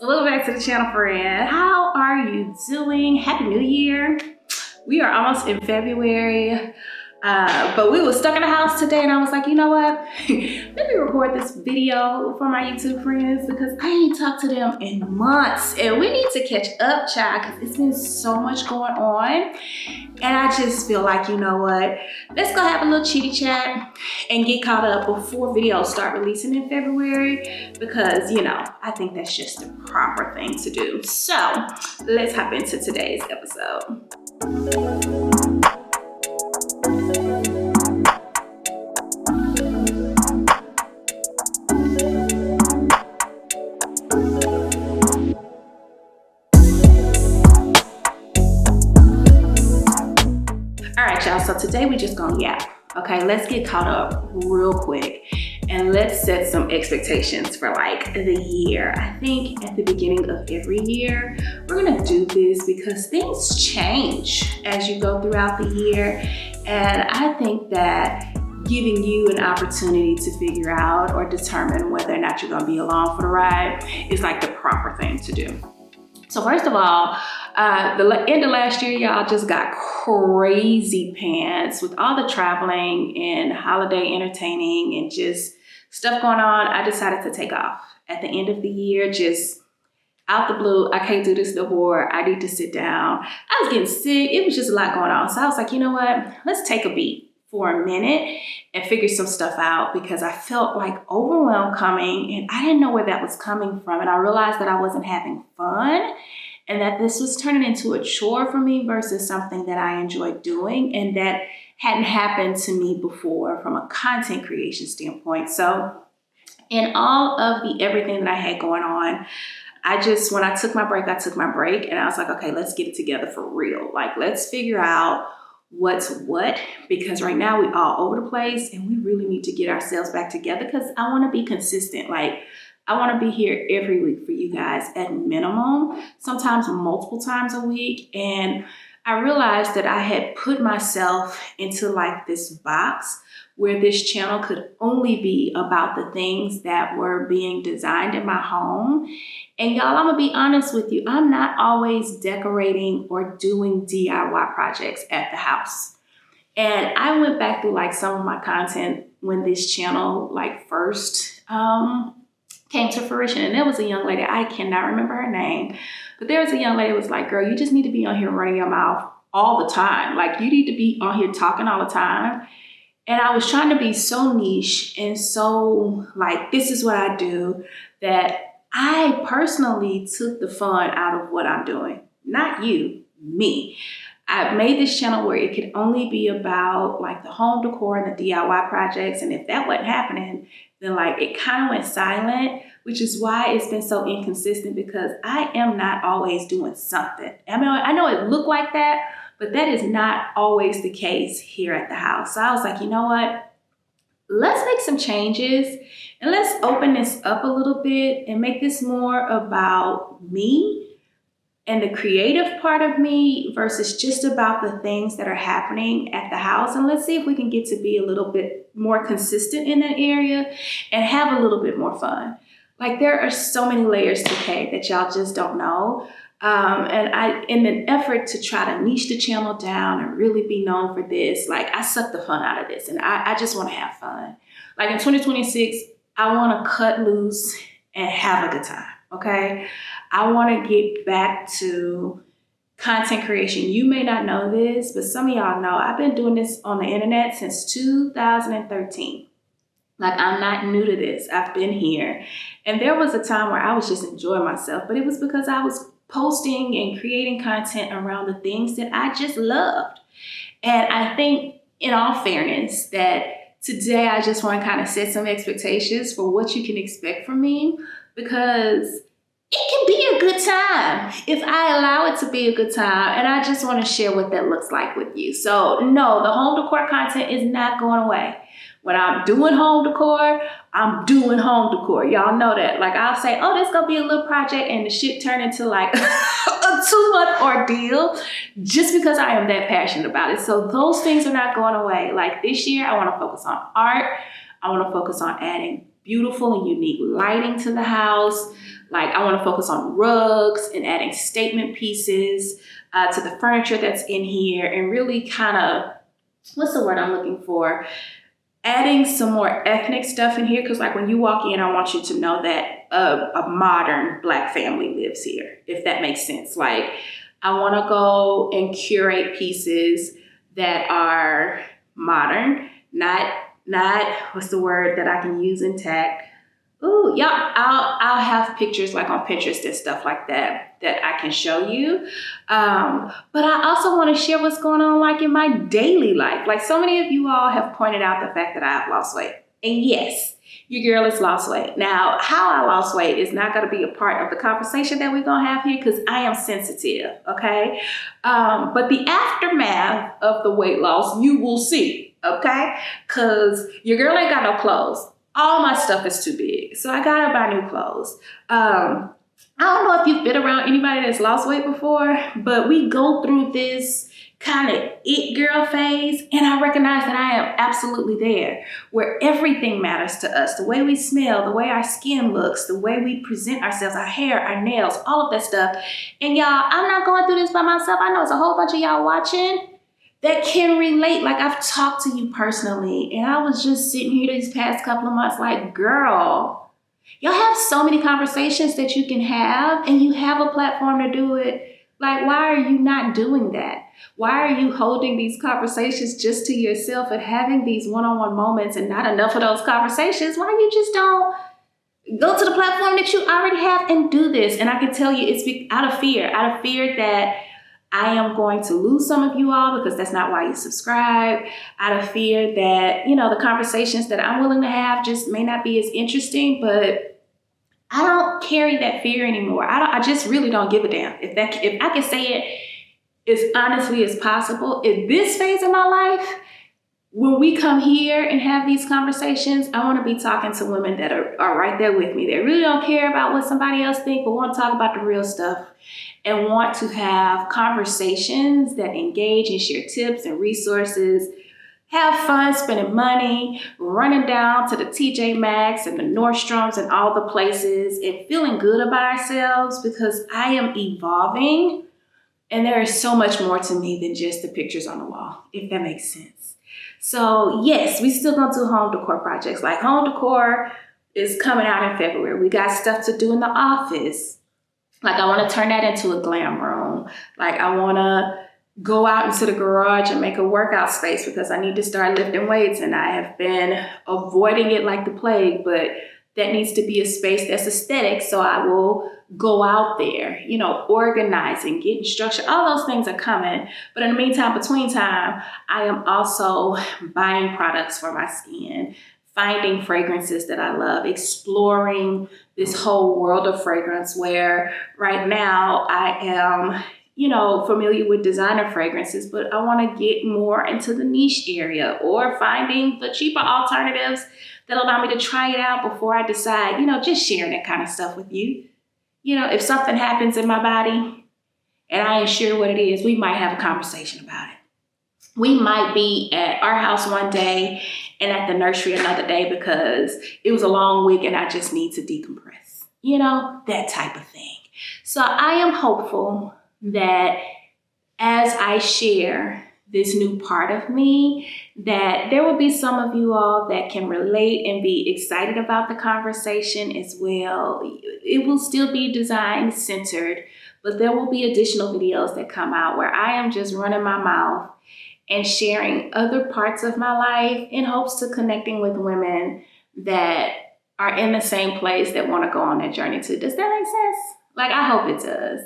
Welcome back to the channel, friend. How are you doing? Happy New Year. We are almost in February, but we were stuck in the house today and I was like, you know what? Let me record this video for my YouTube friends because I ain't talked to them in months and we need to catch up, child, because it's been so much going on. And I just feel like, you know what? Let's go have a little chitty chat and get caught up before videos start releasing in February because, you know, I think that's just the proper thing to do. So let's hop into today's episode. All right, y'all, so today we just gonna yap. Okay, let's get caught up real quick and let's set some expectations for like the year. I think at the beginning of every year, we're gonna do this because things change as you go throughout the year. And I think that giving you an opportunity to figure out or determine whether or not you're gonna be along for the ride is like the proper thing to do. So first of all, the end of last year, y'all just got crazy pants with all the traveling and holiday entertaining and just stuff going on. I decided to take off at the end of the year, just out the blue. I can't do this no more. I need to sit down. I was getting sick. It was just a lot going on. So I was like, you know what? Let's take a beat for a minute and figure some stuff out because I felt like overwhelm coming and I didn't know where that was coming from. And I realized that I wasn't having fun and that this was turning into a chore for me versus something that I enjoyed doing and that hadn't happened to me before from a content creation standpoint. So in all of the everything that I had going on, when I took my break, and I was like, okay, let's get it together for real. Like, let's figure out what's what, because right now we all over the place and we really need to get ourselves back together because I want to be consistent. Like, I want to be here every week for you guys at minimum, sometimes multiple times a week. And I realized that I had put myself into like this box where this channel could only be about the things that were being designed in my home. And y'all, I'm gonna be honest with you, I'm not always decorating or doing DIY projects at the house. And I went back through like some of my content when this channel like first came to fruition. And there was a young lady, I cannot remember her name, but there was a young lady who was like, girl, you just need to be on here running your mouth all the time. Like, you need to be on here talking all the time. And I was trying to be so niche and so like, this is what I do, that I personally took the fun out of what I'm doing. Not you, me. I made this channel where it could only be about like the home decor and the DIY projects. And if that wasn't happening, then like it kind of went silent, which is why it's been so inconsistent because I am not always doing something. I mean, I know it looked like that, but that is not always the case here at the house. So I was like, you know what? Let's make some changes and let's open this up a little bit and make this more about me and the creative part of me versus just about the things that are happening at the house. And let's see if we can get to be a little bit more consistent in that area and have a little bit more fun. Like, there are so many layers to Kay that y'all just don't know. And in an effort to try to niche the channel down and really be known for this, like, I suck the fun out of this and I just want to have fun. Like, in 2026, I want to cut loose and have a good time, okay? I want to get back to content creation. You may not know this, but some of y'all know I've been doing this on the internet since 2013. Like, I'm not new to this. I've been here. And there was a time where I was just enjoying myself, but it was because I was posting and creating content around the things that I just loved. And I think, in all fairness, that today I just want to kind of set some expectations for what you can expect from me, because it can be a good time if I allow it to be a good time. And I just want to share what that looks like with you. So no, the home decor content is not going away. When I'm doing home decor, I'm doing home decor. Y'all know that. Like, I'll say, oh, this gonna be a little project, and the shit turn into like a 2-month ordeal just because I am that passionate about it. So those things are not going away. Like, this year, I wanna focus on art. I wanna focus on adding beautiful and unique lighting to the house. Like I want to focus on rugs and adding statement pieces to the furniture that's in here, and really kind of, what's the word I'm looking for? Adding some more ethnic stuff in here, because like when you walk in, I want you to know that a modern Black family lives here, if that makes sense. Like I want to go and curate pieces that are modern, not what's the word that I can use intact. Ooh, yeah, I'll have pictures like on Pinterest and stuff like that I can show you. But I also want to share what's going on like in my daily life. Like so many of you all have pointed out the fact that I have lost weight. And yes, your girl has lost weight. Now, how I lost weight is not going to be a part of the conversation that we're going to have here because I am sensitive, okay? But the aftermath of the weight loss, you will see, okay? Because your girl ain't got no clothes. All my stuff is too big, so I gotta buy new clothes. I don't know if you've been around anybody that's lost weight before, but we go through this kind of it girl phase, and I recognize that I am absolutely there, where everything matters to us. The way we smell, the way our skin looks, the way we present ourselves, our hair, our nails, all of that stuff. And y'all, I'm not going through this by myself. I know it's a whole bunch of y'all watching that can relate. Like I've talked to you personally, and I was just sitting here these past couple of months like, girl, y'all have so many conversations that you can have, and you have a platform to do it. Like, why are you not doing that? Why are you holding these conversations just to yourself and having these one-on-one moments and not enough of those conversations? Why you just don't go to the platform that you already have and do this? And I can tell you it's out of fear that I am going to lose some of you all because that's not why you subscribe. Out of fear that, you know, the conversations that I'm willing to have just may not be as interesting, but I don't carry that fear anymore. I just really don't give a damn. If I can say it as honestly as possible, in this phase of my life, when we come here and have these conversations, I want to be talking to women that are right there with me. They really don't care about what somebody else thinks, but want to talk about the real stuff and want to have conversations that engage and share tips and resources, have fun spending money, running down to the TJ Maxx and the Nordstroms and all the places and feeling good about ourselves, because I am evolving and there is so much more to me than just the pictures on the wall, if that makes sense. So yes, we still gonna do home decor projects. Like home decor is coming out in February. We got stuff to do in the office. Like I want to turn that into a glam room. Like I want to go out into the garage and make a workout space because I need to start lifting weights, and I have been avoiding it like the plague, but that needs to be a space that's aesthetic. So I will go out there, you know, organizing, getting structure. All those things are coming. But in the meantime, between time, I am also buying products for my skin, finding fragrances that I love, exploring this whole world of fragrance, where right now I am, you know, familiar with designer fragrances, but I want to get more into the niche area, or finding the cheaper alternatives that allow me to try it out before I decide, you know, just sharing that kind of stuff with you. You know, if something happens in my body and I ain't sure what it is, we might have a conversation about it. We might be at our house one day and at the nursery another day because it was a long week and I just need to decompress, you know, that type of thing. So I am hopeful that as I share this new part of me, that there will be some of you all that can relate and be excited about the conversation as well. It will still be design centered, but there will be additional videos that come out where I am just running my mouth and sharing other parts of my life in hopes to connecting with women that are in the same place that want to go on that journey too. Does that make sense? Like, I hope it does.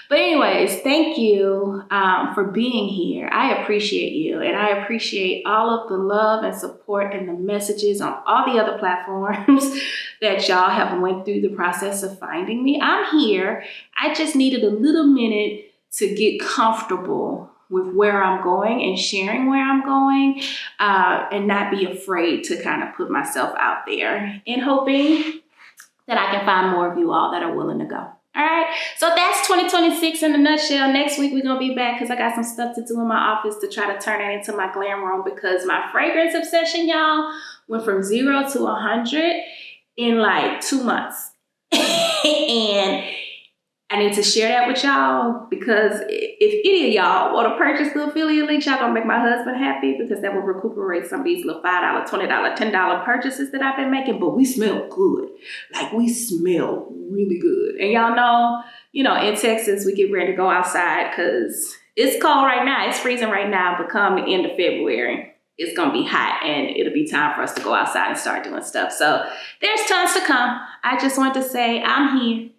But anyways, thank you for being here. I appreciate you, and I appreciate all of the love and support and the messages on all the other platforms that y'all have went through the process of finding me. I'm here. I just needed a little minute to get comfortable with where I'm going and sharing where I'm going, and not be afraid to kind of put myself out there, and hoping that I can find more of you all that are willing to go. All right, so that's 2026 in a nutshell. Next week, we're going to be back because I got some stuff to do in my office to try to turn it into my glam room, because my fragrance obsession, y'all, went from 0 to 100 in like 2 months. And need to share that with y'all because if any of y'all want to purchase the affiliate links, y'all gonna make my husband happy because that will recuperate some of these little $5, $20, $10 purchases that I've been making. But we smell good. Like, we smell really good. And y'all know, in Texas, we get ready to go outside because it's cold right now. It's freezing right now, but come the end of February, it's gonna be hot and it'll be time for us to go outside and start doing stuff. So there's tons to come. I just want to say I'm here.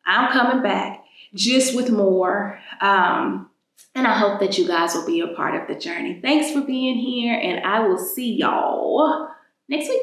I'm coming back just with more. And I hope that you guys will be a part of the journey. Thanks for being here, and I will see y'all next week.